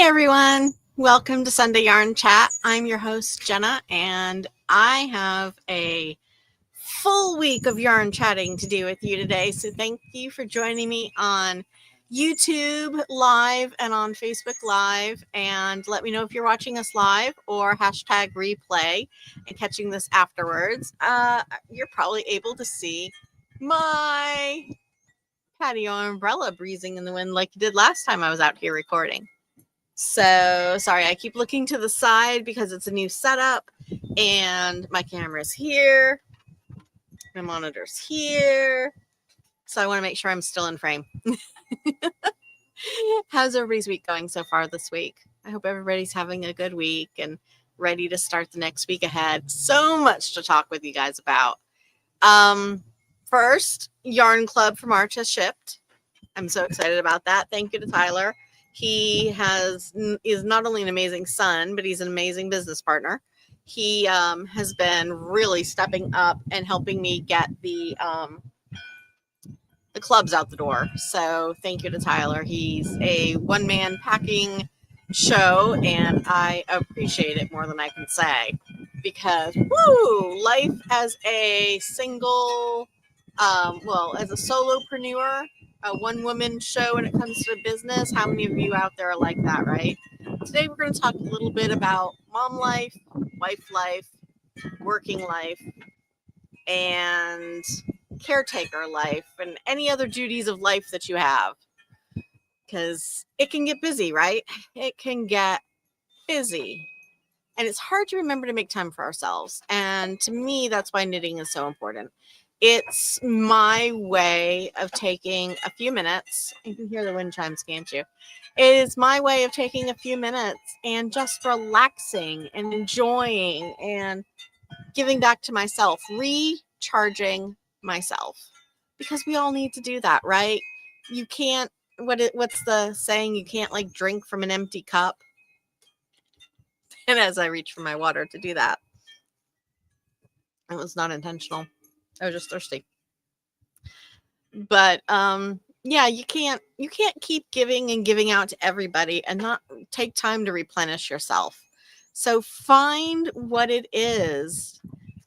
everyone, welcome to Sunday Yarn Chat. I'm your host Jenna, and I have a full week of yarn chatting to do with you today. So thank you for joining me on YouTube Live and on Facebook Live. And let me know if you're watching us live or hashtag replay and catching this afterwards. You're probably able to see my patio umbrella breezing in the wind like you did last time I was out here recording. So sorry, I keep looking to the side because it's a new setup and my camera's here, my monitor's here, so I want to make sure I'm still in frame. How's everybody's week going so far this week? I hope everybody's having a good week and ready to start the next week ahead. So much to talk with you guys about. First, Yarn Club for March has shipped. I'm so excited about that. Thank you to Tyler. He is not only an amazing son, but he's an amazing business partner. He has been really stepping up and helping me get the clubs out the door. So thank you to Tyler. He's a one-man packing show, and I appreciate it more than I can say because, life as a single, as a solopreneur, a one-woman show when it comes to business. How many of you out there are like that, right? Today we're going to talk a little bit about mom life, wife life, working life, and caretaker life, and any other duties of life that you have. Because it can get busy, right? It can get busy. And it's hard to remember to make time for ourselves. And to me, that's why knitting is so important. It's my way of taking a few minutes. You can hear the wind chimes, can't you? It is my way of taking a few minutes and just relaxing and enjoying and giving back to myself, recharging myself. Because we all need to do that, right? You can't, what's the saying? You can't like drink from an empty cup. And as I reach for my water to do that, it was not intentional. I was just thirsty. But you can't keep giving and giving out to everybody and not take time to replenish yourself. So find what it is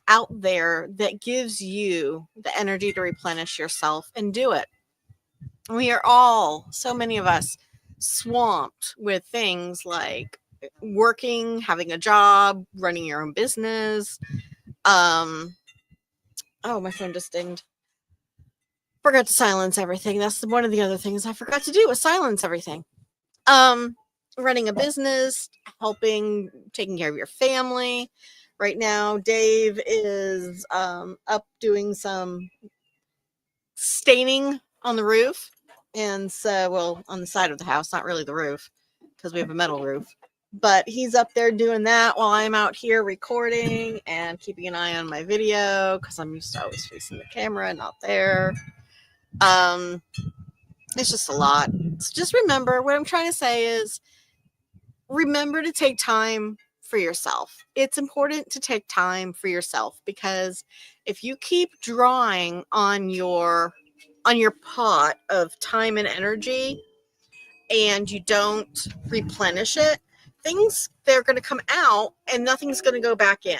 out there that gives you the energy to replenish yourself and do it. We are all, so many of us, swamped with things like working, having a job, running your own business. My phone just dinged. Forgot to silence everything. That's one of the other things I forgot to do was silence everything. Running a business, taking care of your family. Right now, Dave is up doing some staining on the roof. And so, on the side of the house, not really the roof, because we have a metal roof. But he's up there doing that while I'm out here recording and keeping an eye on my video because I'm used to always facing the camera and not there. It's just a lot. So just remember, what I'm trying to say is remember to take time for yourself. It's important to take time for yourself because if you keep drawing on your pot of time and energy and you don't replenish it, they're going to come out and nothing's going to go back in.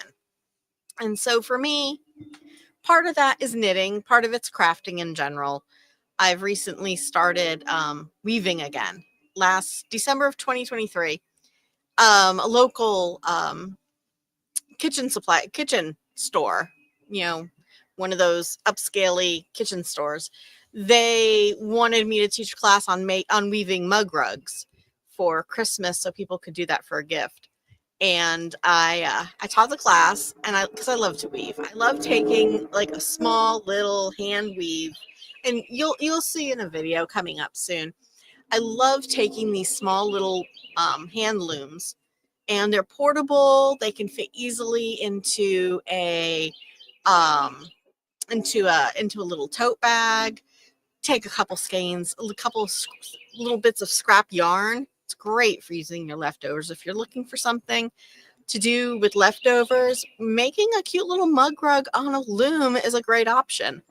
And so for me, part of that is knitting, part of it's crafting in general. I've recently started weaving again. Last December of 2023, a local kitchen store, one of those upscale kitchen stores, they wanted me to teach a class on weaving mug rugs for Christmas so people could do that for a gift. And I taught the class, and because I love to weave. I love taking like a small little hand weave, and you'll see in a video coming up soon. I love taking these small little hand looms, and they're portable. They can fit easily into a little tote bag. Take a couple skeins, a couple of little bits of scrap yarn. It's great for using your leftovers. If you're looking for something to do with leftovers, making a cute little mug rug on a loom is a great option.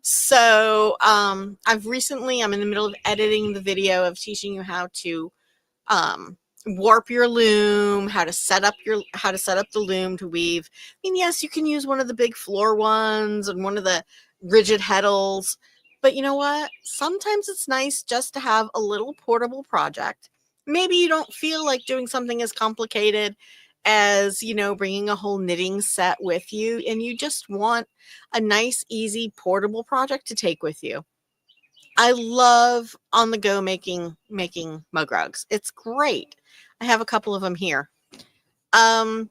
So I'm in the middle of editing the video of teaching you how to warp your loom, how to set up the loom to weave. I mean, yes, you can use one of the big floor ones and one of the rigid heddles, but you know what? Sometimes it's nice just to have a little portable project. Maybe you don't feel like doing something as complicated as, bringing a whole knitting set with you, and you just want a nice, easy, portable project to take with you. I love on the go making mug rugs. It's great. I have a couple of them here. And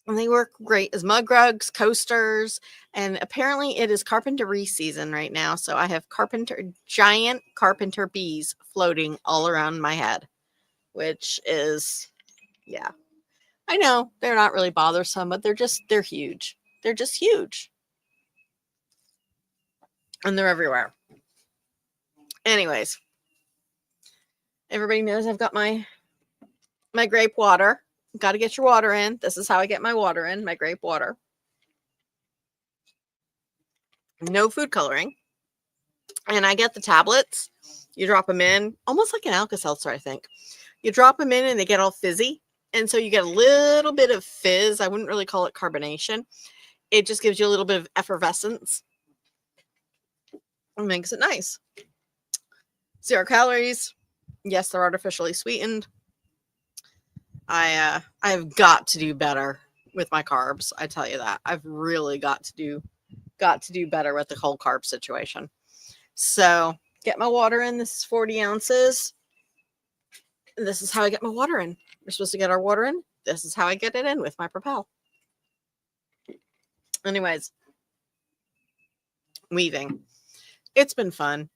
they work great as mug rugs, coasters, and apparently it is carpentry season right now. So I have giant carpenter bees floating all around my head, which is, yeah. I know they're not really bothersome, but they're huge. They're just huge. And they're everywhere. Anyways, everybody knows I've got my grape water. Got to get your water in. This is how I get my water in, my grape water. No food coloring. And I get the tablets. You drop them in, almost like an Alka-Seltzer, I think. You drop them in and they get all fizzy. And so you get a little bit of fizz. I wouldn't really call it carbonation. It just gives you a little bit of effervescence. It makes it nice. 0 calories. Yes, they're artificially sweetened. I've got to do better with my carbs. I tell you that. I've really got to do better with the whole carb situation. So get my water in. This is 40 ounces. This is how I get my water in. We're supposed to get our water in. This is how I get it in with my Propel. Anyways, weaving. It's been fun.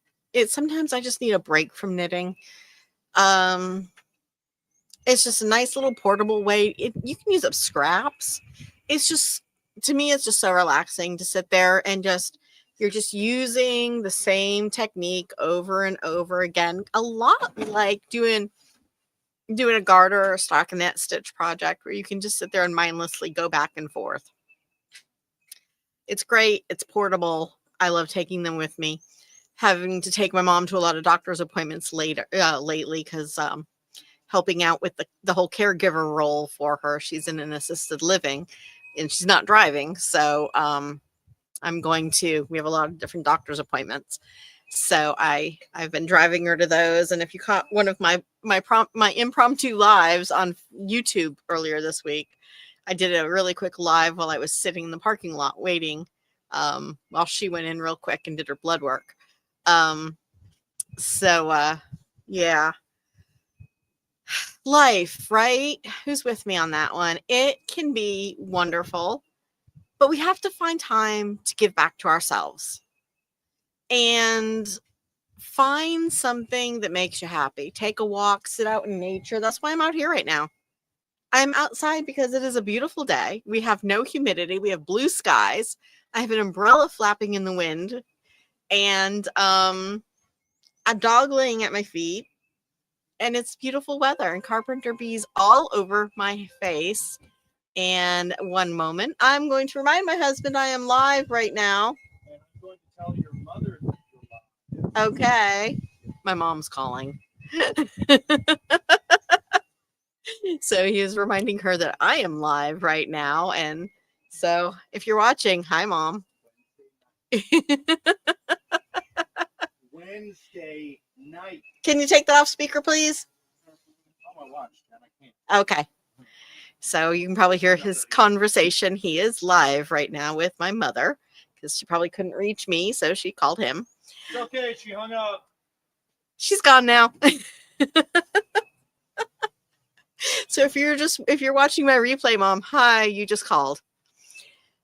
Sometimes I just need a break from knitting. It's just a nice little portable way. You can use up scraps. It's just, to me, it's just so relaxing to sit there and you're just using the same technique over and over again. A lot like doing a garter or stockinette stitch project where you can just sit there and mindlessly go back and forth. It's great. It's portable. I love taking them with me. Having to take my mom to a lot of doctor's appointments lately because helping out with the whole caregiver role for her. She's in an assisted living and she's not driving. So we have a lot of different doctor's appointments. So I've been driving her to those. And if you caught one of my impromptu lives on YouTube earlier this week, I did a really quick live while I was sitting in the parking lot waiting while she went in real quick and did her blood work. Yeah. Life, right? Who's with me on that one? It can be wonderful, but we have to find time to give back to ourselves and find something that makes you happy. Take a walk, sit out in nature. That's why I'm out here right now. I'm outside because it is a beautiful day. We have no humidity. We have blue skies. I have an umbrella flapping in the wind and a dog laying at my feet. And it's beautiful weather and carpenter bees all over my face. And one moment, I'm going to remind my husband I am live right now. And I'm going to tell your mother that you're live. Okay. My mom's calling. So he is reminding her that I am live right now. And so if you're watching, hi, Mom. Wednesday night. Can you take that off speaker, please? On my watch, and I can't. Okay. So you can probably hear his conversation. He is live right now with my mother because she probably couldn't reach me, so she called him. It's okay. She hung up. She's gone now. So if you're watching my replay, Mom, hi, you just called.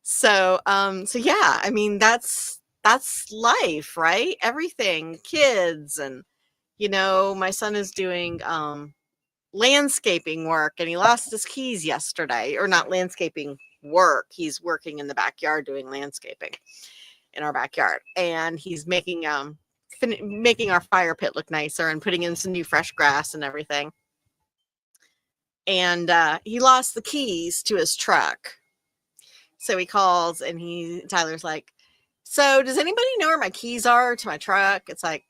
So yeah, I mean that's life, right? Everything, kids, and my son is doing landscaping work and he lost his keys yesterday, or not landscaping work. He's working in the backyard doing landscaping in our backyard, and he's making our fire pit look nicer and putting in some new fresh grass and everything. And he lost the keys to his truck. So he calls and Tyler's like, so does anybody know where my keys are to my truck? It's like,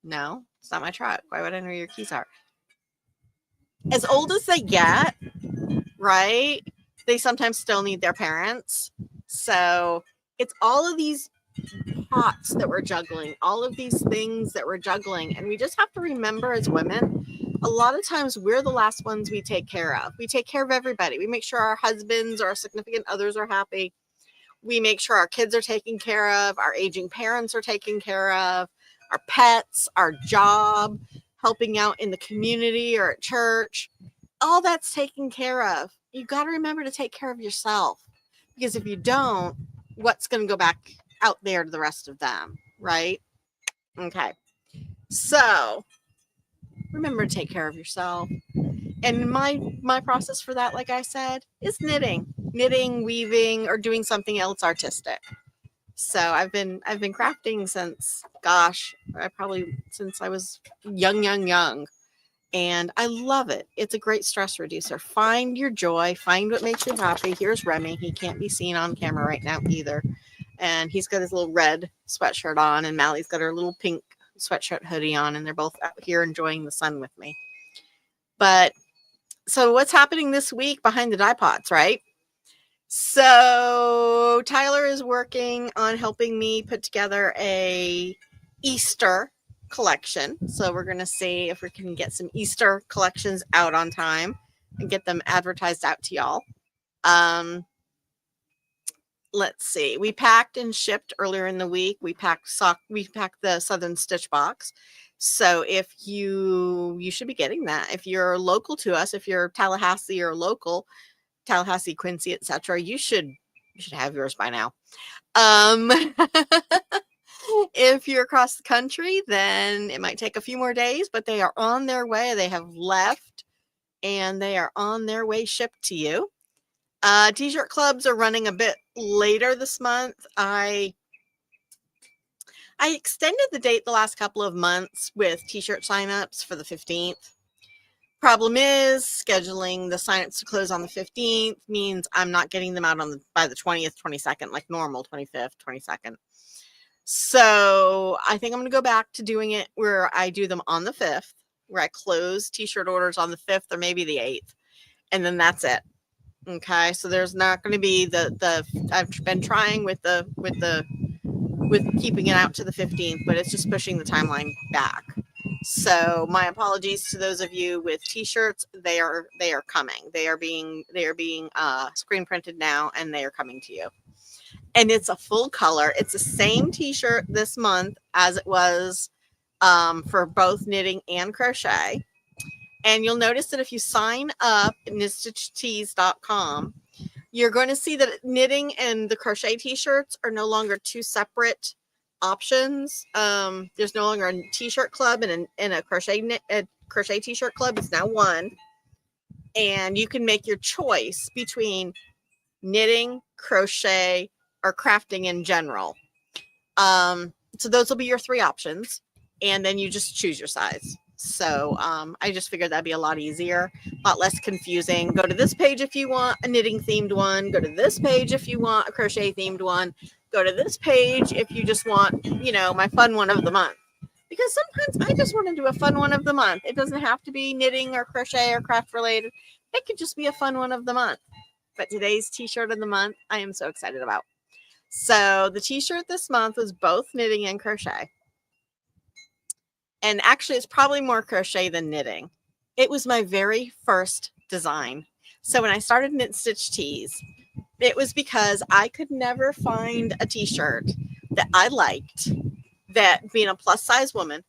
no, it's not my truck. Why would I know where your keys are? as old as they get, right, they sometimes still need their parents. So it's all of these pots that we're juggling, all of these things that we're juggling. And we just have to remember as women, a lot of times we're the last ones we take care of. We take care of everybody. We make sure our husbands or our significant others are happy. We make sure our kids are taken care of, our aging parents are taken care of, our pets, our job, helping out in the community or at church. All that's taken care of. You got to remember to take care of yourself, because if you don't, what's going to go back out there to the rest of them, right? Okay. So remember to take care of yourself. And my process for that, like I said, is knitting, weaving, or doing something else artistic. So I've been crafting since since I was young. And I love it. It's a great stress reducer. Find your joy, find what makes you happy. Here's Remy. He can't be seen on camera right now either. And he's got his little red sweatshirt on, and Mally's got her little pink sweatshirt hoodie on, and they're both out here enjoying the sun with me. But so what's happening this week behind the dye pots, right? So Tyler is working on helping me put together a Easter collection. So we're going to see if we can get some Easter collections out on time and get them advertised out to y'all. Let's see. We packed and shipped earlier in the week. We packed the Southern Stitch box. So if you should be getting that. If you're local to us, if you're Tallahassee or local, Tallahassee, Quincy, etc., you should have yours by now. If you're across the country, then it might take a few more days, but they are on their way. They have left and they are on their way shipped to you. T-shirt clubs are running a bit later this month. I extended the date the last couple of months with t-shirt signups for the 15th. Problem is, scheduling the signups to close on the 15th means I'm not getting them out by the 20th, 22nd, like normal, 25th, 22nd. So I think I'm going to go back to doing it where I do them on the 5th, where I close t-shirt orders on the 5th or maybe the 8th. And then that's it. Okay. So there's not going to be I've been trying with keeping it out to the 15th, but it's just pushing the timeline back. So my apologies to those of you with t-shirts. They are coming. They are being screen printed now, and they are coming to you. And it's a full color. It's the same t-shirt this month as it was for both knitting and crochet. And you'll notice that if you sign up at knitstitchtees.com, you're going to see that knitting and the crochet t-shirts are no longer two separate options. There's no longer a t-shirt club and a crochet t-shirt club. It's now one. And you can make your choice between knitting, crochet, or crafting in general. So those will be your three options, and then you just choose your size. So I just figured that'd be a lot easier, a lot less confusing. Go to this page if you want a knitting themed one. Go to this page if you want a crochet themed one. Go to this page if you just want, my fun one of the month. Because sometimes I just want to do a fun one of the month. It doesn't have to be knitting or crochet or craft related. It could just be a fun one of the month. But today's t-shirt of the month, I am so excited about. So the t-shirt this month was both knitting and crochet. And actually, it's probably more crochet than knitting. It was my very first design. So when I started Knit Stitch Tees, it was because I could never find a t-shirt that I liked, that being a plus size woman,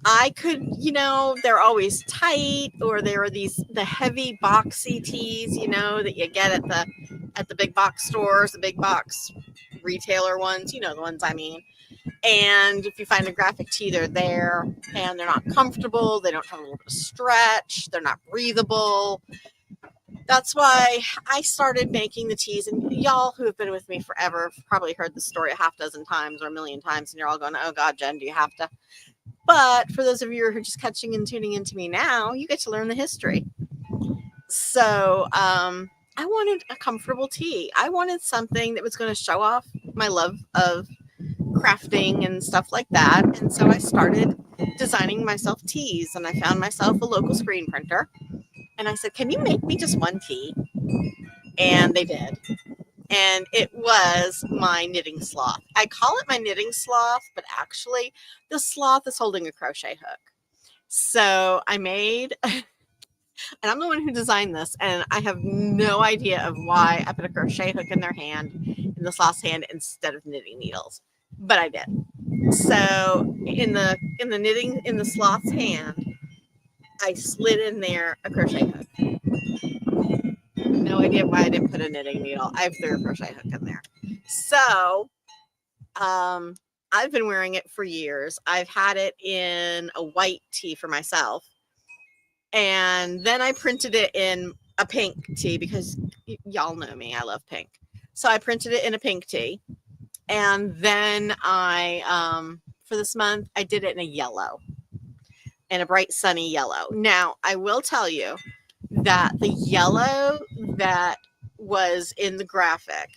I could, they're always tight, or there are the heavy boxy tees, that you get at the big box stores, the big box retailer ones, the ones I mean. And if you find a graphic tee, they're there and they're not comfortable. They don't have a little bit of stretch. They're not breathable. That's why I started making the tees. And y'all who have been with me forever have probably heard the story a half dozen times or a million times. And you're all going, oh God, Jen, do you have to? But for those of you who are just catching and tuning into me now, you get to learn the history. So I wanted a comfortable tee. I wanted something that was going to show off my love of crafting and stuff like that. And so I started designing myself tees, and I found myself a local screen printer. And I said, can you make me just one tee? And they did. And it was my knitting sloth. I call it my knitting sloth, but actually the sloth is holding a crochet hook. So I made, and I'm the one who designed this, and I have no idea of why I put a crochet hook in their hand, in the sloth's hand, instead of knitting needles, but I did. So in the sloth's hand, I slid in there a crochet hook. No idea why I didn't put a knitting needle. I threw a crochet hook in there. So I've been wearing it for years. I've had it in a white tee for myself. And then I printed it in a pink tee because y'all know me. I love pink. So I printed it in a pink tee. And then for this month, I did it in a yellow, in a bright sunny yellow. Now, I will tell you that the yellow that was in the graphic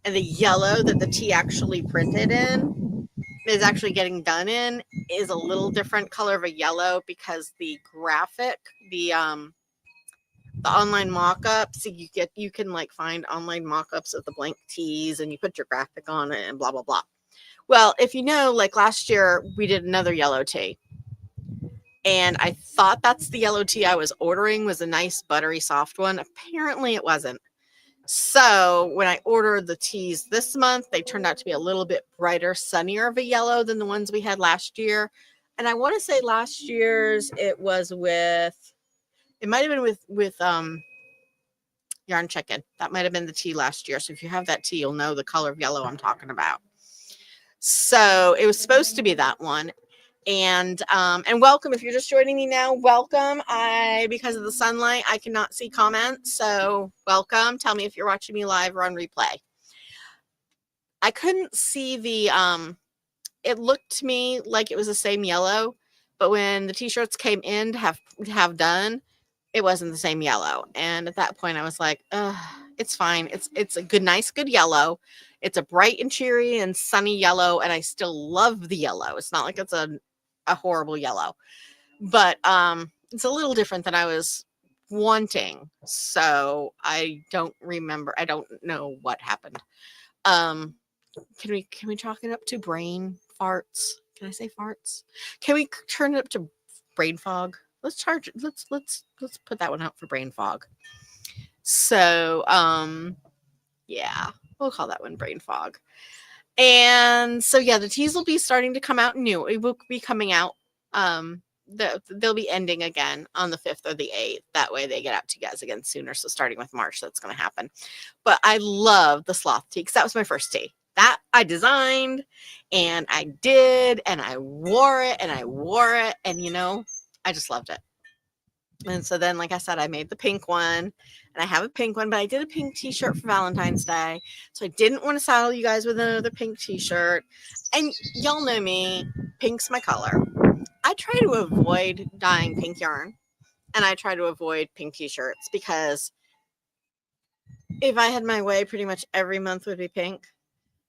and the yellow that the tee actually printed in is actually getting done in is a little different color of a yellow, because the graphic, the online mock-ups, you can like find online mock-ups of the blank tees, and you put your graphic on it and blah blah blah. Well, if you know, like last year we did another yellow tee, and I thought that's the yellow tee I was ordering, was a nice buttery soft one. Apparently it wasn't. So when I ordered the tees this month, they turned out to be a little bit brighter, sunnier of a yellow than the ones we had last year. And I want to say last year's it might have been with Yarn Chicken. That might have been the tee last year. So if you have that tee, you'll know the color of yellow I'm talking about. So it was supposed to be that one. And welcome. If you're just joining me now, welcome. Because of the sunlight, I cannot see comments. So welcome. Tell me if you're watching me live or on replay. I couldn't see it looked to me like it was the same yellow, but when the t-shirts came in to have done, it wasn't the same yellow. And at that point I was like, it's fine. It's a nice good yellow. It's a bright and cheery and sunny yellow, and I still love the yellow. It's not like it's a horrible yellow, but it's a little different than I was wanting. So I don't know what happened. Can we chalk it up to brain farts? Can I say farts? Can we turn it up to brain fog? Let's put that one out for brain fog. So yeah, we'll call that one brain fog. And so yeah, the teas will be starting to come out new. It will be coming out. They'll be ending again on the 5th or the 8th. That way they get out to you guys again sooner. So starting with March, that's going to happen. But I love the sloth tee because that was my first tee. That I designed and I did, and I wore it, and I just loved it. And so then, like I said, I made the pink one, and I have a pink one, but I did a pink t-shirt for Valentine's Day. So I didn't want to saddle you guys with another pink t-shirt. And y'all know me, pink's my color. I try to avoid dyeing pink yarn, and I try to avoid pink t-shirts, because if I had my way, pretty much every month would be pink.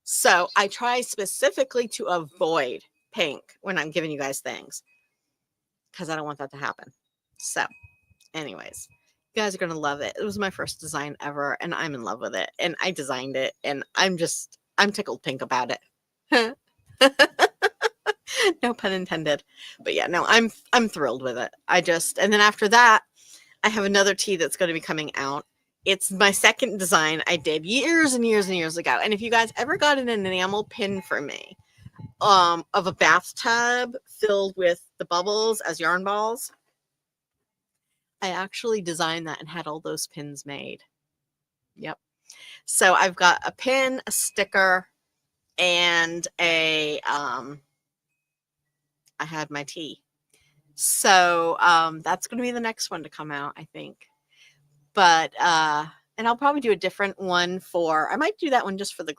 So I try specifically to avoid pink when I'm giving you guys things, because I don't want that to happen. So anyways, you guys are going to love it. It was my first design ever, and I'm in love with it. And I designed it, and I'm tickled pink about it. No pun intended. But yeah, no, I'm thrilled with it. And then after that, I have another tee that's going to be coming out. It's my second design I did years and years and years ago. And if you guys ever got an enamel pin for me, of a bathtub filled with the bubbles as yarn balls, I actually designed that and had all those pins made. Yep. So I've got a pin, a sticker, and I had my tee. So that's going to be the next one to come out, I think. But and I'll probably do a different one I might do that one just for the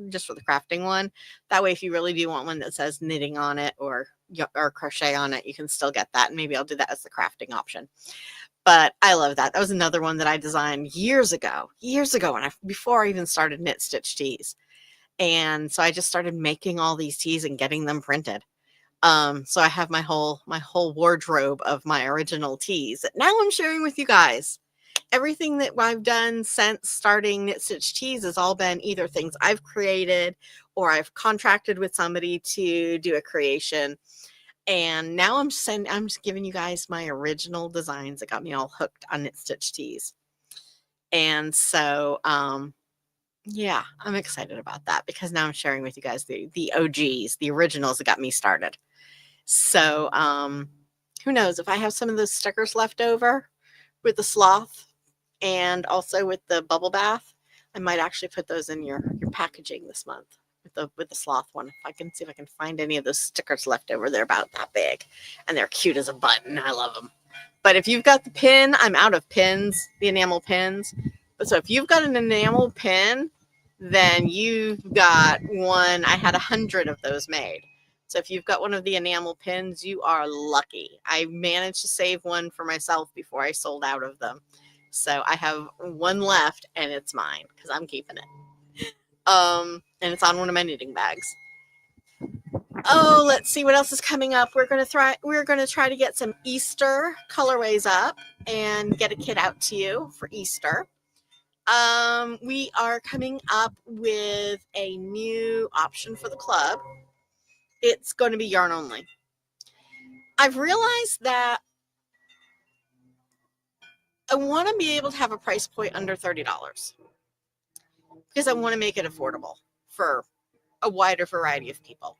just for the crafting one. That way, if you really do want one that says knitting on it or crochet on it, you can still get that. And maybe I'll do that as the crafting option. But I love that. That was another one that I designed years ago, before I even started Knit Stitch Tees. And so I just started making all these tees and getting them printed. So I have my whole wardrobe of my original tees that now I'm sharing with you guys. Everything that I've done since starting Knit Stitch Tees has all been either things I've created or I've contracted with somebody to do a creation. And now I'm just giving you guys my original designs that got me all hooked on Knit Stitch Tees. And so, yeah, I'm excited about that because now I'm sharing with you guys the OGs, the originals that got me started. So, who knows if I have some of those stickers left over with the sloth and also with the bubble bath, I might actually put those in your packaging this month with the sloth one. If I can see if I can find any of those stickers left over, they're about that big and they're cute as a button. I love them. But if you've got the pin, I'm out of pins, the enamel pins. But so if you've got an enamel pin, then you've got one. I had 100 of those made. So if you've got one of the enamel pins, you are lucky. I managed to save one for myself before I sold out of them. So I have one left and it's mine because I'm keeping it. And it's on one of my knitting bags. Oh, let's see what else is coming up. We're gonna try to get some Easter colorways up and get a kit out to you for Easter. We are coming up with a new option for the club. It's going to be yarn only. I've realized that I want to be able to have a price point under $30 because I want to make it affordable for a wider variety of people.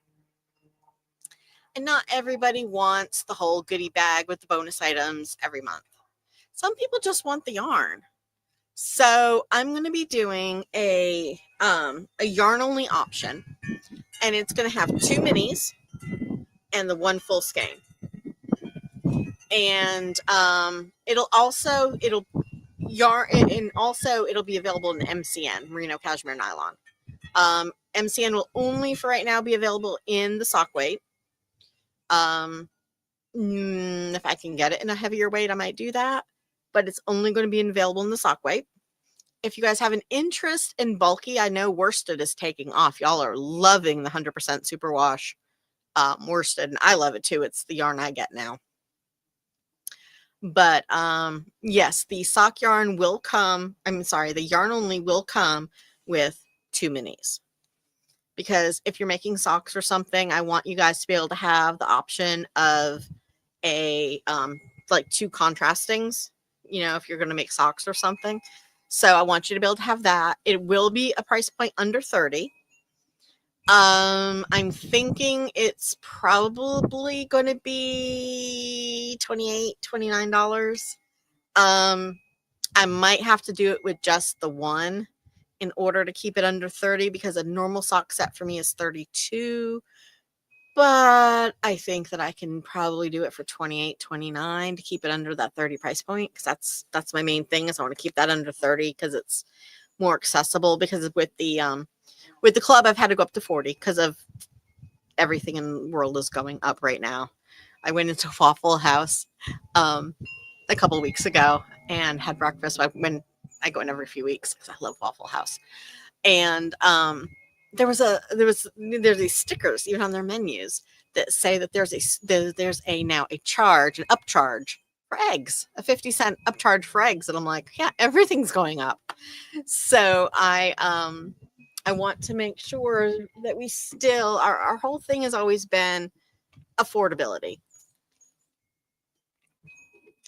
And not everybody wants the whole goodie bag with the bonus items every month. Some people just want the yarn. So I'm going to be doing a yarn only option, and it's going to have 2 minis and the 1 full skein. And it'll be available in MCN, merino cashmere nylon. MCN will only for right now be available in the sock weight. If I can get it in a heavier weight, I might do that, but it's only going to be available in the sock weight. If you guys have an interest in bulky, I know worsted is taking off. Y'all are loving the 100% superwash worsted, and I love it too. It's the yarn I get now. But yes, the sock yarn will come. The yarn only will come with 2 minis. Because if you're making socks or something, I want you guys to be able to have the option of a like 2 contrastings, if you're going to make socks or something. So I want you to be able to have that. It will be a price point under 30. I'm thinking it's probably going to be $28, $29. I might have to do it with just the one in order to keep it under 30 because a normal sock set for me is 32. But I think that I can probably do it for 28, 29 to keep it under that 30 price point because that's my main thing is I want to keep that under 30 because it's more accessible because with the club I've had to go up to 40 because of everything in the world is going up right now. I went into Waffle House a couple of weeks ago and had breakfast. I go in every few weeks because I love Waffle House. And there's these stickers even on their menus that say that there's now an upcharge for eggs, a 50-cent upcharge for eggs. And I'm like, yeah, everything's going up. So I want to make sure that we still, our whole thing has always been affordability.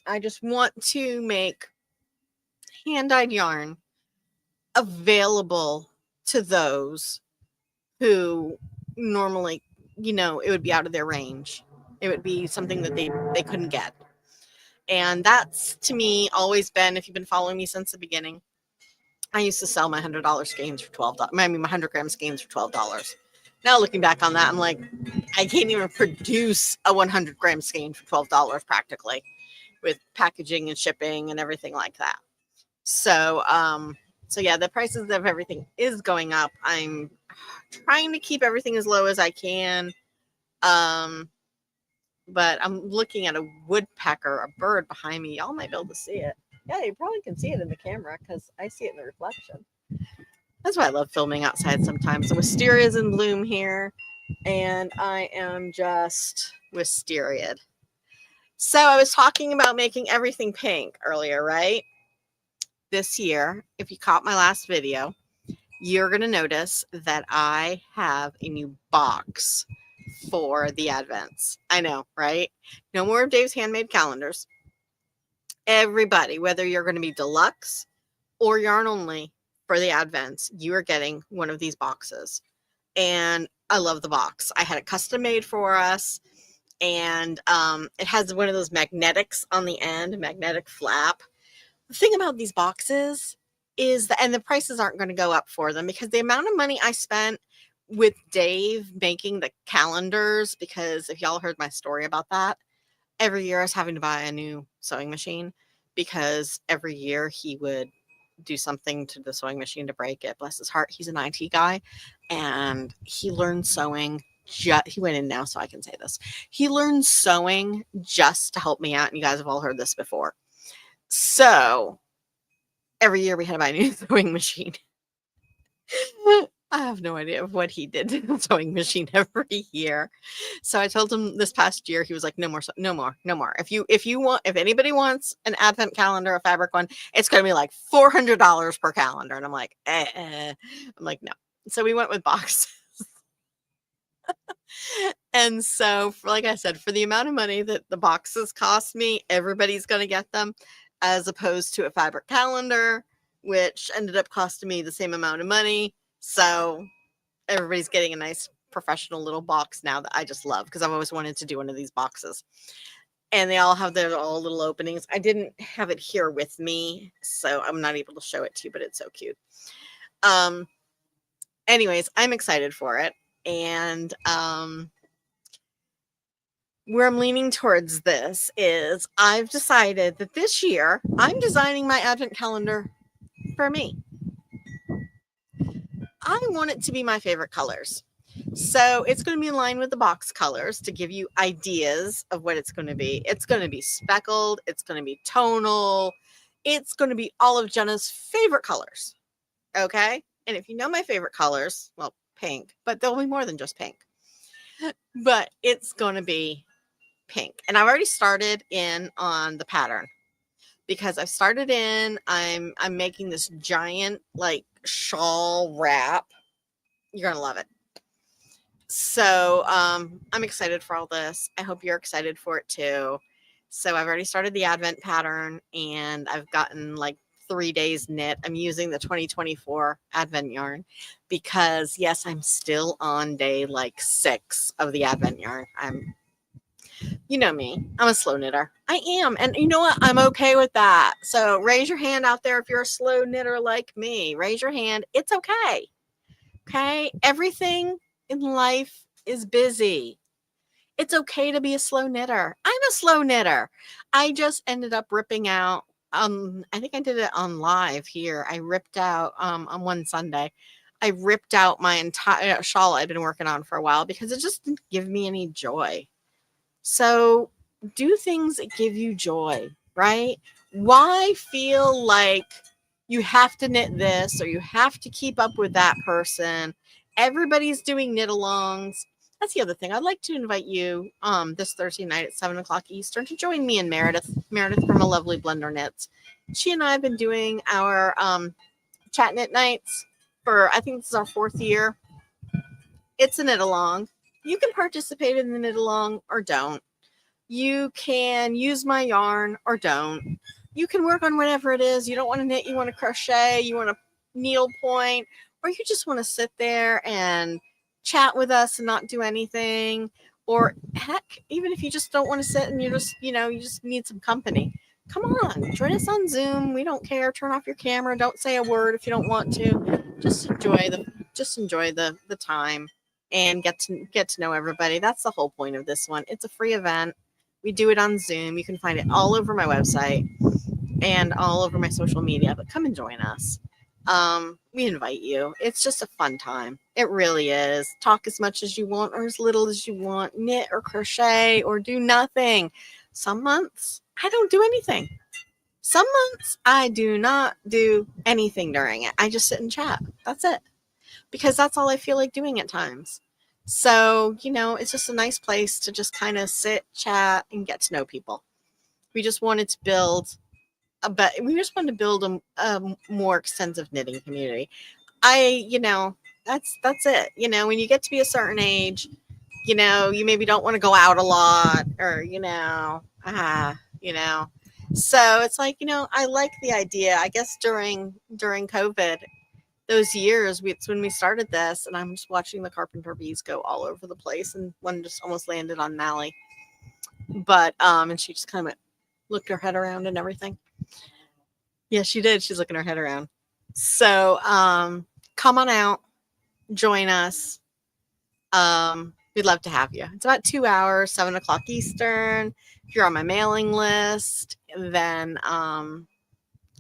I just want to make hand-dyed yarn available to those who normally, it would be out of their range. It would be something that they couldn't get. And that's, to me, always been, if you've been following me since the beginning, I used to sell my $100 skeins for $12. My 100-gram skeins for $12. Now looking back on that, I'm like, I can't even produce a 100-gram skein for $12 practically with packaging and shipping and everything like that. So, yeah, the prices of everything is going up. I'm trying to keep everything as low as I can. But I'm looking at a woodpecker, a bird behind me. Y'all might be able to see it. Yeah, you probably can see it in the camera because I see it in the reflection. That's why I love filming outside sometimes. The wisteria's in bloom here. and I am just wisteria. So I was talking about making everything pink earlier, right? This year, if you caught my last video, you're going to notice that I have a new box for the Advents. I know, right? No more of Dave's handmade calendars. Everybody, whether you're going to be deluxe or yarn only for the Advents, you are getting one of these boxes. And I love the box. I had it custom made for us. And it has one of those magnetics on the end, magnetic flap. The thing about these boxes is that, and the prices aren't going to go up for them, because the amount of money I spent with Dave making the calendars, because if y'all heard my story about that, every year I was having to buy a new sewing machine, because every year he would do something to the sewing machine to break it. Bless his heart. He's an IT guy, and he learned sewing. He went in now, so I can say this. He learned sewing just to help me out. And you guys have all heard this before. So every year we had to buy a new sewing machine. I have no idea what he did to the sewing machine every year. So I told him this past year, he was like, no more. If anybody wants an Advent calendar, a fabric one, it's going to be like $400 per calendar. And I'm like, I'm like, no. So we went with boxes. And so, like I said, for the amount of money that the boxes cost me, everybody's going to get them, as opposed to a fabric calendar, which ended up costing me the same amount of money. So everybody's getting a nice professional little box now that I just love, because I've always wanted to do one of these boxes. And they all have their all little openings. I didn't have it here with me, so I'm not able to show it to you, but it's so cute. Anyways, I'm excited for it. And where I'm leaning towards this is I've decided that this year I'm designing my Advent calendar for me. I want it to be my favorite colors. So it's going to be in line with the box colors to give you ideas of what it's going to be. It's going to be speckled. It's going to be tonal. It's going to be all of Jenna's favorite colors. Okay? And if you know my favorite colors, well, pink, but there'll be more than just pink. But it's going to be pink. And I've already started in on the pattern, because I've started in, I'm making this giant like shawl wrap. You're going to love it. So I'm excited for all this. I hope you're excited for it too. So I've already started the Advent pattern, and I've gotten like 3 days knit. I'm using the 2024 Advent yarn, because yes, I'm still on day like 6 of the Advent yarn. You know me, I'm a slow knitter. I am. And you know what? I'm okay with that. So raise your hand out there if you're a slow knitter like me. Raise your hand. It's okay. Okay? Everything in life is busy. It's okay to be a slow knitter. I'm a slow knitter. I just ended up ripping out, I think I did it on live here. I ripped out on one Sunday. I ripped out my entire shawl I'd been working on for a while, because it just didn't give me any joy. So do things that give you joy, right? Why feel like you have to knit this or you have to keep up with that person? Everybody's doing knit alongs. That's the other thing. I'd like to invite you this Thursday night at 7 o'clock Eastern to join me and Meredith from A Lovely Blender Knits. She and I have been doing our chat knit nights for, I think this is our 4th year. It's a knit along. You can participate in the knit along or don't. You can use my yarn or don't. You can work on whatever it is. You don't want to knit, you want to crochet, you want to needle point, or you just want to sit there and chat with us and not do anything. Or heck, even if you just don't want to sit and you just need some company. Come on, join us on Zoom. We don't care. Turn off your camera. Don't say a word if you don't want to. Just enjoy the time and get to know everybody. That's the whole point of this one. It's a free event. We do it on Zoom. You can find it all over my website and all over my social media, but come and join us. We invite you. It's just a fun time. It really is. Talk as much as you want or as little as you want. Knit or crochet or do nothing. Some months I don't do anything. Some months I do not do anything during it. I just sit and chat. That's it. Because that's all I feel like doing at times. So, it's just a nice place to just kind of sit, chat, and get to know people. We just wanted to build a more extensive knitting community. That's it. When you get to be a certain age, you maybe don't want to go out a lot, or, So it's like, I like the idea. I guess during COVID, those years, it's when we started this, and I'm just watching the carpenter bees go all over the place, and one just almost landed on Mally. But and she just kind of looked her head around and everything. Yeah, she did. She's looking her head around. So come on out, join us. We'd love to have you. It's about 2 hours, 7 o'clock Eastern. If you're on my mailing list, then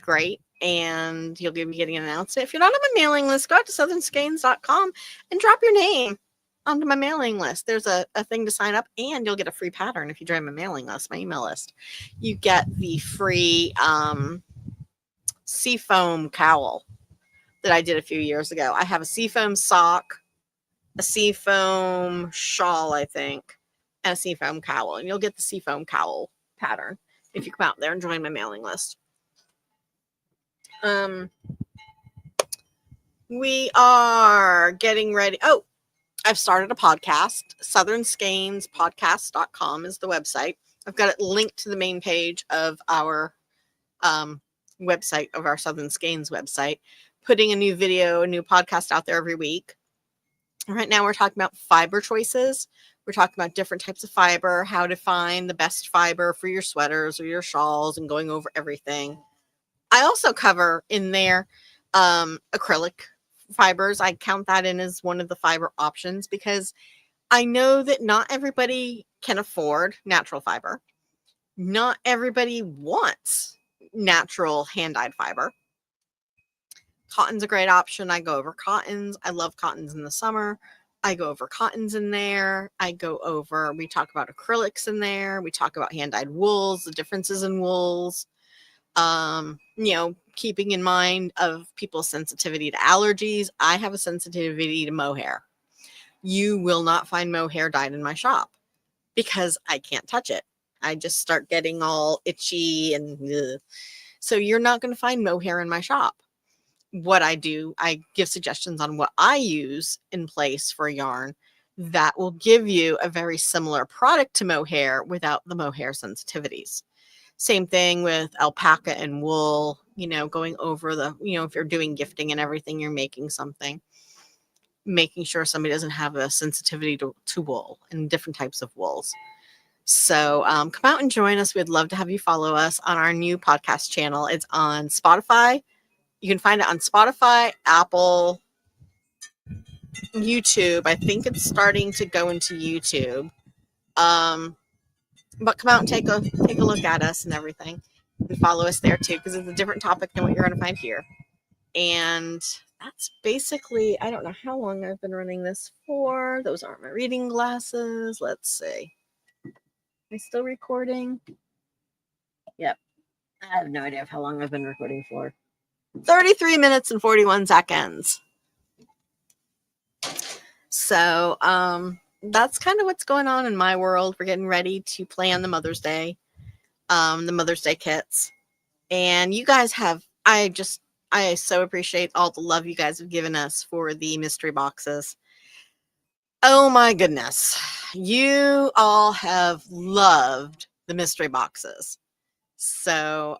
great. And you'll be getting an announcement. If you're not on my mailing list, go out to sundayyarnchat.com and drop your name onto my mailing list. There's a thing to sign up, and you'll get a free pattern if you join my mailing list, my email list. You get the free seafoam cowl that I did a few years ago. I have a seafoam sock, a seafoam shawl, I think, and a seafoam cowl. And you'll get the seafoam cowl pattern if you come out there and join my mailing list. We are getting ready. Oh, I've started a podcast. SouthernSkeinsPodcast.com is the website. I've got it linked to the main page of our website, of our Southern Skeins website, putting a new podcast out there every week. Right now we're talking about fiber choices. We're talking about different types of fiber, how to find the best fiber for your sweaters or your shawls, and going over everything. I also cover in there acrylic fibers. I count that in as one of the fiber options because I know that not everybody can afford natural fiber. Not everybody wants natural hand-dyed fiber. Cotton's a great option. I go over cottons. I love cottons in the summer. I go over cottons in there. We talk about acrylics in there. We talk about hand-dyed wools, the differences in wools. Keeping in mind of people's sensitivity to allergies. I have a sensitivity to mohair. You will not find mohair dyed in my shop because I can't touch it. I just start getting all itchy and ugh. So you're not going to find mohair in my shop. What I do, I give suggestions on what I use in place for yarn that will give you a very similar product to mohair without the mohair sensitivities. Same thing with alpaca and wool, going over if you're doing gifting and everything, you're making something, making sure somebody doesn't have a sensitivity to wool and different types of wools. So come out and join us. We'd love to have you follow us on our new podcast channel. It's on Spotify. You can find it on Spotify, Apple, YouTube. I think it's starting to go into YouTube. But come out and take a look at us and everything, and follow us there too, because it's a different topic than what you're going to find here. And that's basically, I don't know how long I've been running this for. Those aren't my reading glasses. Let's see. Am I still recording? Yep. I have no idea how long I've been recording for. 33 minutes and 41 seconds. So, that's kind of what's going on in my world. We're getting ready to plan the Mother's Day kits. And you guys I so appreciate all the love you guys have given us for the mystery boxes. Oh my goodness. You all have loved the mystery boxes. So,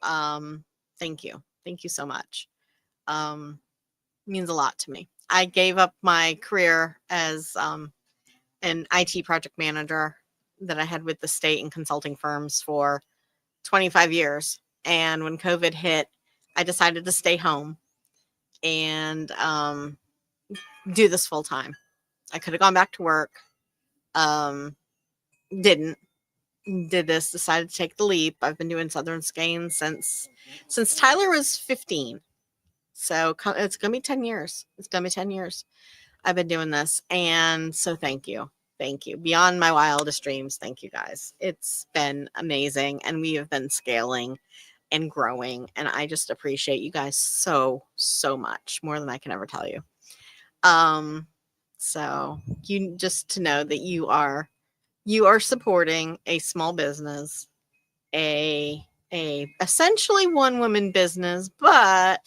thank you. Thank you so much. It means a lot to me. I gave up my career as an IT project manager that I had with the state and consulting firms for 25 years. And when COVID hit, I decided to stay home and do this full time. I could have gone back to work. Didn't. Did this, decided to take the leap. I've been doing Southern Skeins since Tyler was 15. So it's going to be 10 years. It's going to be 10 years I've been doing this. And so thank you. Thank you. Beyond my wildest dreams. Thank you guys. It's been amazing. And we have been scaling and growing. And I just appreciate you guys so, so much, more than I can ever tell you. So you just to know that you are supporting a small business, a essentially one woman business, but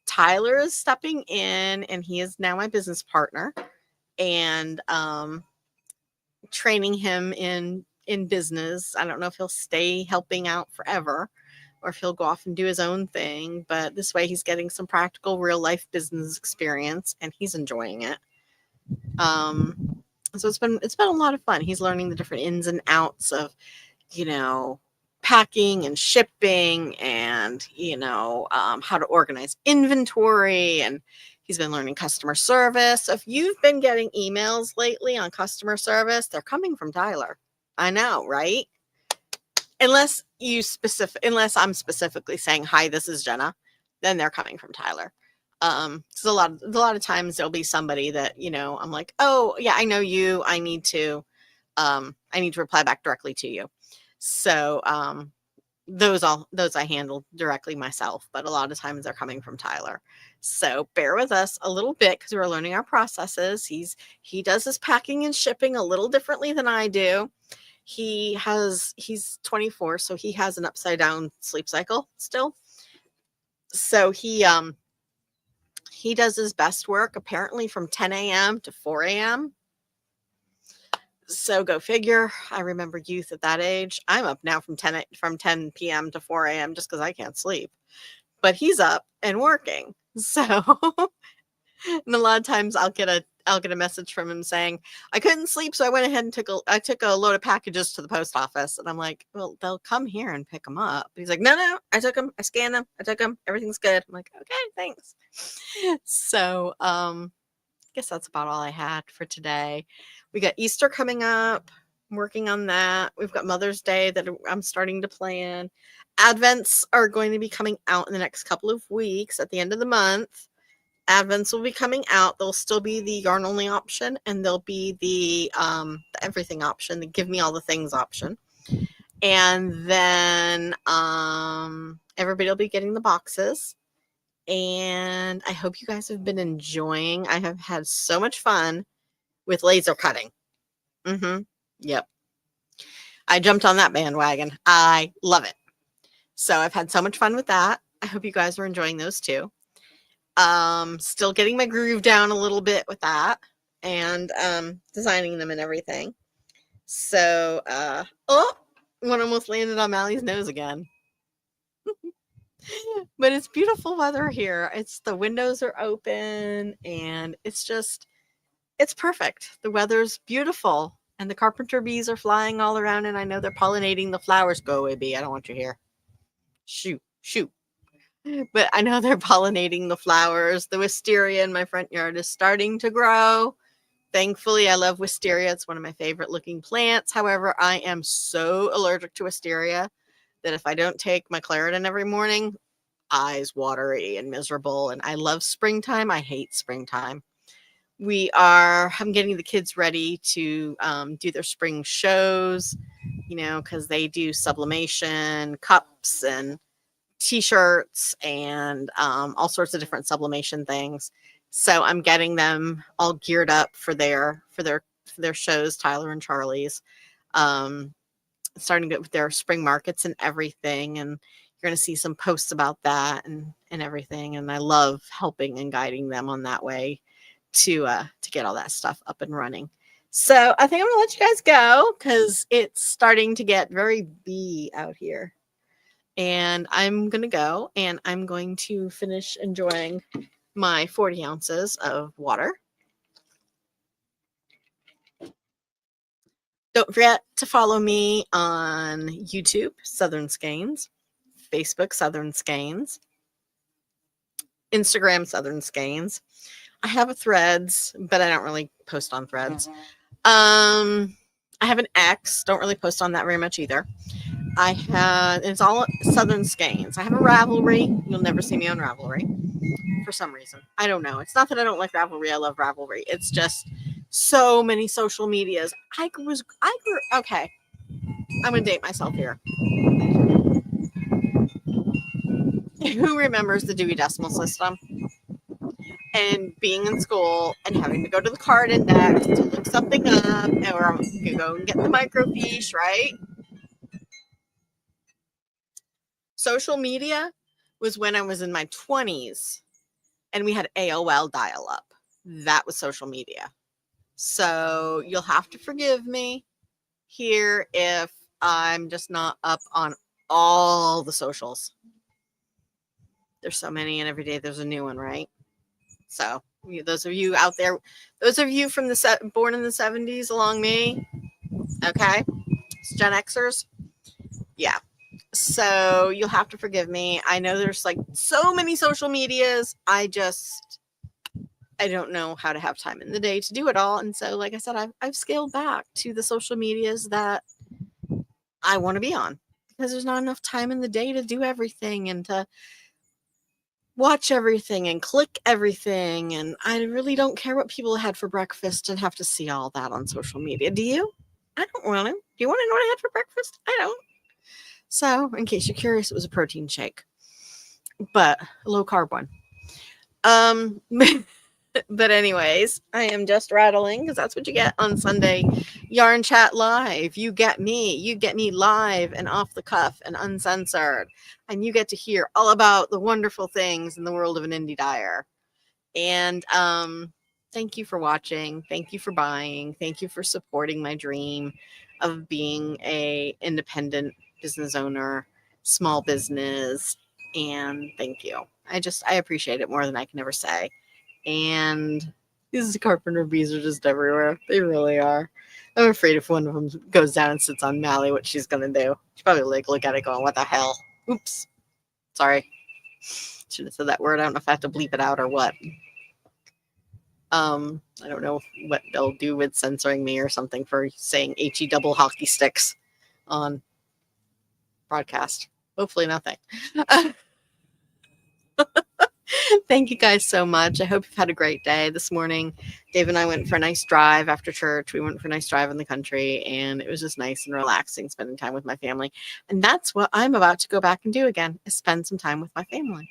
Tyler is stepping in and he is now my business partner, and training him in business. I don't know if he'll stay helping out forever or if he'll go off and do his own thing, but this way he's getting some practical real life business experience and he's enjoying it. So it's been a lot of fun. He's learning the different ins and outs of, packing and shipping and, how to organize inventory, and he's been learning customer service. So if you've been getting emails lately on customer service, they're coming from Tyler. I know, right? Unless I'm specifically saying, hi, this is Jenna, then they're coming from Tyler. So a lot of times there'll be somebody that, I'm like, oh yeah, I know you. I need to reply back directly to you. So, those I handle directly myself, but a lot of times they're coming from Tyler. So bear with us a little bit because we're learning our processes. He does his packing and shipping a little differently than I do. He's 24, so he has an upside down sleep cycle still. So he does his best work apparently from 10 a.m. to 4 a.m. So go figure. I remember youth at that age. I'm up now from 10 p.m. to 4 a.m. just because I can't sleep. But he's up and working. So and a lot of times I'll get a message from him saying, I couldn't sleep, so I went ahead and took a load of packages to the post office. And I'm like, well, they'll come here and pick them up. But he's like, no, I took them. I scanned them. I took them. Everything's good. I'm like, okay, thanks. So I guess that's about all I had for today. We got Easter coming up. I'm working on that. We've got Mother's Day that I'm starting to plan. Advents are going to be coming out in the next couple of weeks at the end of the month. Advents will be coming out. There'll still be the yarn only option, and there'll be the everything option, the give me all the things option. And then everybody will be getting the boxes. And I hope you guys have been enjoying. I have had so much fun with laser cutting. Yep. I jumped on that bandwagon. I love it. So I've had so much fun with that. I hope you guys are enjoying those too. Still getting my groove down a little bit with that and designing them and everything. So one almost landed on Mally's nose again. But it's beautiful weather here. The windows are open and it's perfect. The weather's beautiful and the carpenter bees are flying all around and I know they're pollinating the flowers. Go away, bee. I don't want you here. Shoot. But I know they're pollinating the flowers. The wisteria in my front yard is starting to grow. Thankfully, I love wisteria. It's one of my favorite looking plants. However, I am so allergic to wisteria that if I don't take my Claritin every morning, eyes watery and miserable. And I love springtime. I hate springtime. I'm getting the kids ready to do their spring shows, because they do sublimation cups and t-shirts and all sorts of different sublimation things. So I'm getting them all geared up for their shows, Tyler and Charlie's. Starting to get with their spring markets and everything, and you're going to see some posts about that and everything. And I love helping and guiding them on that way to get all that stuff up and running. So I think I'm going to let you guys go because it's starting to get very bee out here. And I'm going to go and I'm going to finish enjoying my 40 ounces of water. Don't forget to follow me on YouTube, Southern Skeins, Facebook, Southern Skeins, Instagram, Southern Skeins. I have a Threads, but I don't really post on Threads. I have an X. Don't really post on that very much either. It's all Southern Skeins. I have a Ravelry. You'll never see me on Ravelry for some reason. I don't know. It's not that I don't like Ravelry. I love Ravelry. It's just so many social medias. Okay. I'm going to date myself here. Who remembers the Dewey Decimal System? and being in school and having to go to the card index to look something up, or you go and get the microfiche, right? Social media was when I was in my 20s and we had AOL dial up. That was social media. So you'll have to forgive me here if I'm just not up on all the socials. There's so many, and every day there's a new one, right? So those of you out there, those of you from the born in the 70s along me, okay, it's Gen Xers, yeah. So you'll have to forgive me. I know there's like so many social medias. I don't know how to have time in the day to do it all. And so, like I said, I've scaled back to the social medias that I want to be on, because there's not enough time in the day to do everything and to watch everything and click everything. And I really don't care what people had for breakfast and have to see all that on social media. Do you? I don't want to. Do you want to know what I had for breakfast? I don't. So, in case you're curious, it was a protein shake, but a low carb one. But anyways, I am just rattling because that's what you get on Sunday Yarn Chat Live. You get me live and off the cuff and uncensored, and you get to hear all about the wonderful things in the world of an indie dyer. And thank you for watching. Thank you for buying. Thank you for supporting my dream of being a independent business owner, small business. And thank you. I appreciate it more than I can ever say. And these carpenter bees are just everywhere. They really are. I'm afraid if one of them goes down and sits on Mally, what she's gonna do. She's probably like look at it going, "What the hell?" Oops. Sorry. Should have said that word. I don't know if I have to bleep it out or what. I don't know what they'll do with censoring me or something for saying HE double hockey sticks on broadcast. Hopefully nothing. Thank you guys so much. I hope you've had a great day this morning. Dave and I went for a nice drive after church. We went for a nice drive in the country, and it was just nice and relaxing spending time with my family. And that's what I'm about to go back and do again, is spend some time with my family.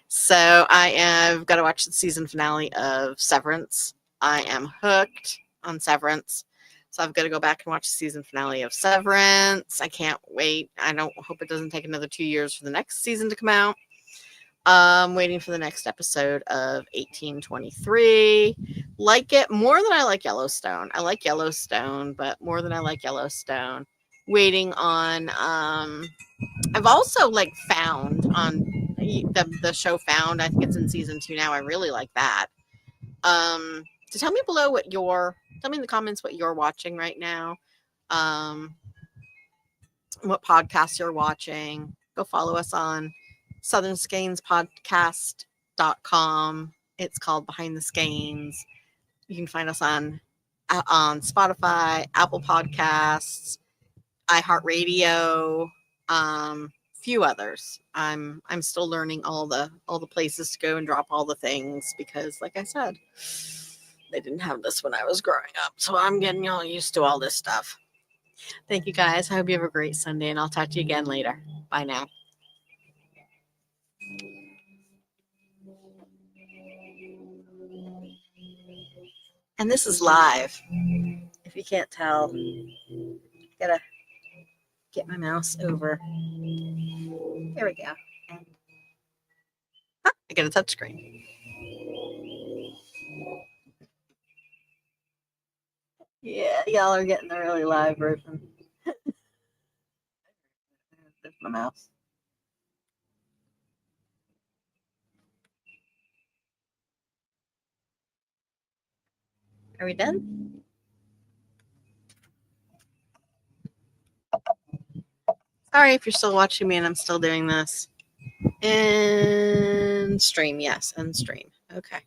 So I have got to watch the season finale of Severance. I am hooked on Severance. So I've got to go back and watch the season finale of Severance. I can't wait. I don't hope it doesn't take another 2 years for the next season to come out. Waiting for the next episode of 1823. Like it more than I like Yellowstone. I like Yellowstone, but more than I like Yellowstone. Waiting on I've also like found on the show Found. I think it's in season 2 now. I really like that. So tell me below tell me in the comments what you're watching right now. What podcasts you're watching. Go follow us on southernskeins.podcast.com. It's called Behind the Skeins. You can find us on Spotify, Apple Podcasts, iHeartRadio, few others. I'm still learning all the places to go and drop all the things, because like I said, they didn't have this when I was growing up. So I'm getting all used to all this stuff. Thank you guys. I hope you have a great Sunday, and I'll talk to you again later. Bye now. And this is live. If you can't tell, gotta get my mouse over. There we go. And I got a touch screen. Yeah, y'all are getting the really live version. There's my mouse. Are we done? Sorry if you're still watching me and I'm still doing this. And stream, yes, and stream. Okay.